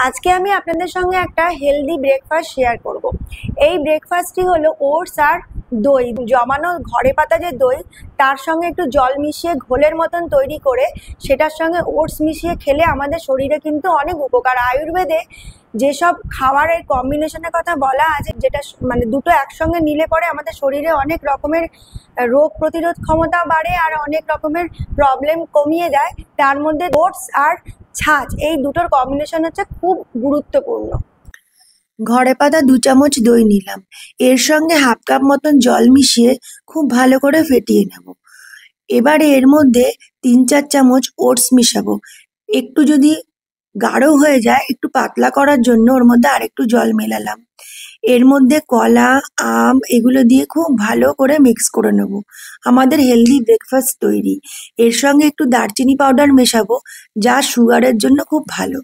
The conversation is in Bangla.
আজকে আমি আপনাদের সঙ্গে একটা হেলদি ব্রেকফাস্ট শেয়ার করব। এই ব্রেকফাস্টটি হলো ওটস আর দই জমানো ঘরে পাতা যে দই, তার সঙ্গে একটু জল মিশিয়ে ঘোলের মতন তৈরি করে সেটার সঙ্গে ওটস মিশিয়ে খেলে আমাদের শরীরে কিন্তু অনেক উপকার। আয়ুর্বেদে যেসব খাবারের কম্বিনেশনের কথা বলা আছে, যেটা মানে দুটো একসঙ্গে নিলে পরে আমাদের শরীরে অনেক রকমের রোগ প্রতিরোধ ক্ষমতা বাড়ে আর অনেক রকমের প্রবলেম কমিয়ে দেয়। তার মধ্যে ওটস আর ছাঁচ, এই দুটোর কম্বিনেশন হচ্ছে খুব গুরুত্বপূর্ণ। ঘরে পাতা 2 চামচ দই নিলাম, এর সঙ্গে হাফ কাপ মতন জল মিশিয়ে খুব ভালো করে ফেটিয়ে নেব। এবারে এর মধ্যে 3-4 চামচ ওটস মিশাবো। একটু যদি গাঢ় হয়ে যায়, একটু পাতলা করার জন্য ওর মধ্যে আরেকটু জল মেলালাম। এর মধ্যে কলা, আম এগুলো দিয়ে খুব ভালো করে মিক্স করে নেব। আমাদের হেলদি ব্রেকফাস্ট তৈরি। এর সঙ্গে একটু দারচিনি পাউডার মেশাবো, যা সুগারের জন্য খুব ভালো।